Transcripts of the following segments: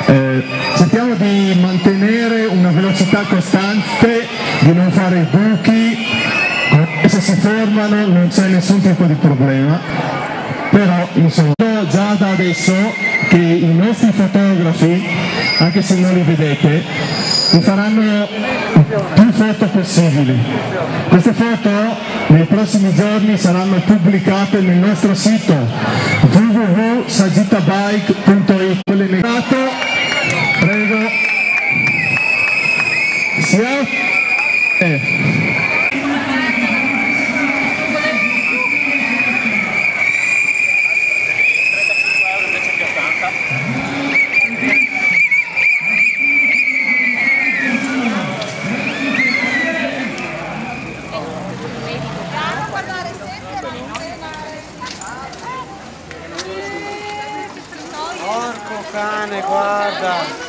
Cerchiamo di mantenere una velocità costante, di non fare buchi, se si fermano non c'è nessun tipo di problema, però insomma già da adesso che i nostri fotografi, anche se non li vedete, vi faranno più foto possibili. Queste foto nei prossimi giorni saranno pubblicate nel nostro sito www.sagitabike.it. Prego. Porco cane, guarda!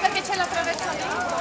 Perché c'è l'attraversamento.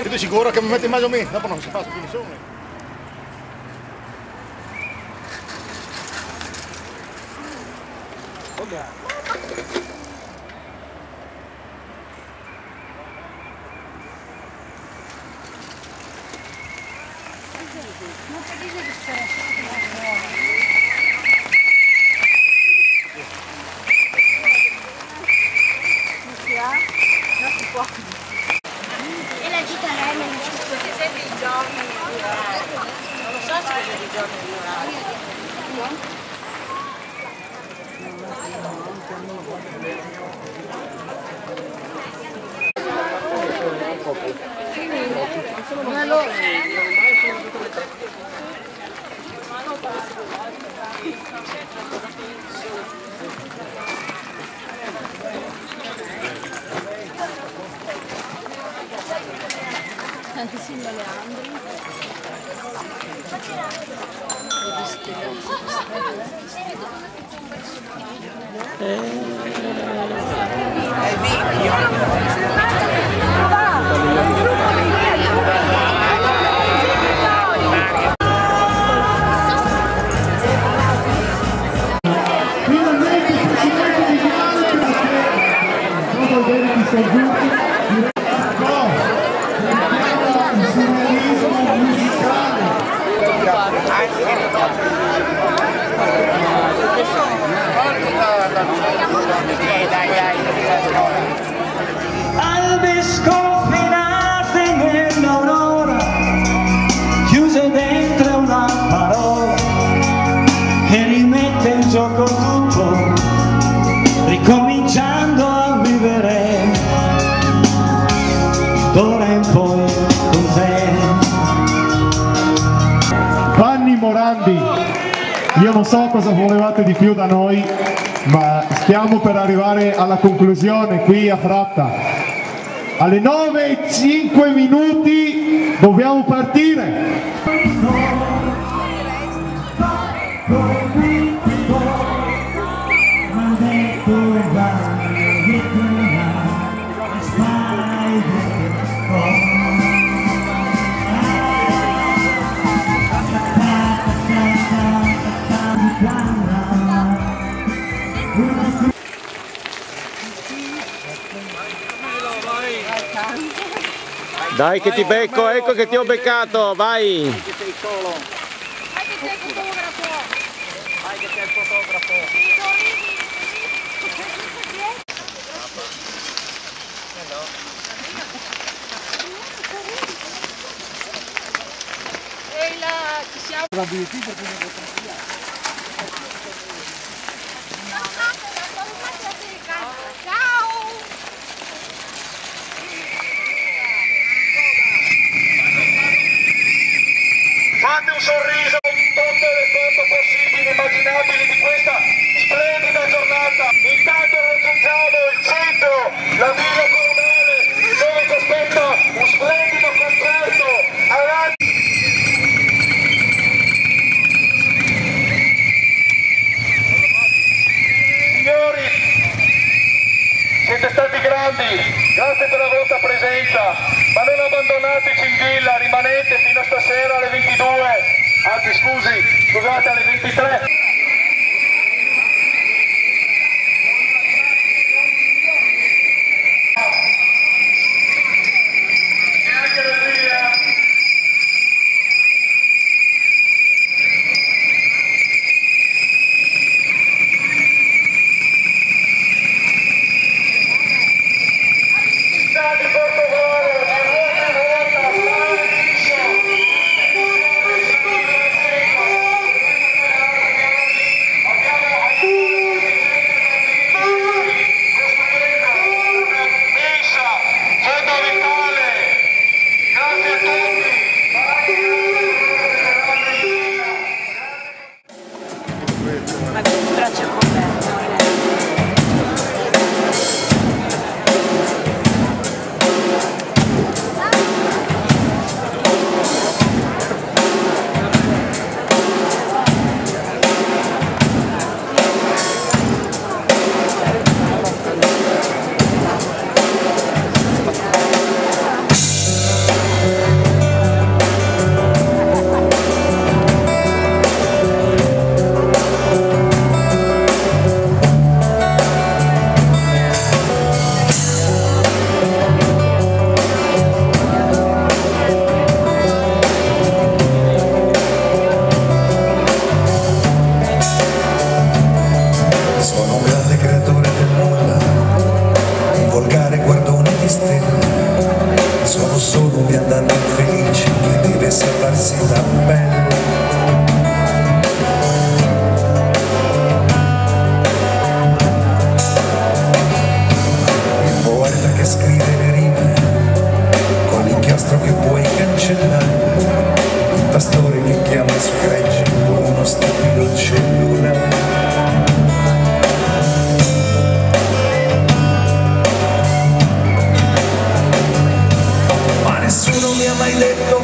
Siete sicuro che mi mette in mezzo a me? Dopo non si fa più nessuno. E la gita lei non ci sono i giorni non lo so se vedete i giorni di orario. Tantissimi oleandri. Albi sconfinate nell'aurora, chiuse dentro una parola che rimette in gioco tutto, ricominciando a vivere d'ora in poi con te. Vanni Morandi, io non so cosa volevate di più da noi, ma stiamo per arrivare alla conclusione qui a Fratta. Alle 9:05 dobbiamo partire. Dai che ti becco, ecco che ti ho beccato, vai! Vai che sei solo. Vai che sei il fotografo. Vai che sei il fotografo. Ci siamo. Ciao! un sorriso in tutte le foto possibili e immaginabili di questa splendida giornata. Intanto raggiungiamo il centro, la Villa Comunale, dove ci aspetta un splendido concerto avanti. Signori, siete stati grandi, grazie per la vostra presenza, ma non abbandonateci in villa, rimanete fino a stasera alle 22, anzi scusate alle 23. Sono solo un viandante infelice che deve salvarsi da un bello. Il poeta che scrive le rime con l'inchiostro che puoi cancellare, il pastore che chiama i suoi greggi con uno stupido cellulare. Nessuno mi ha mai detto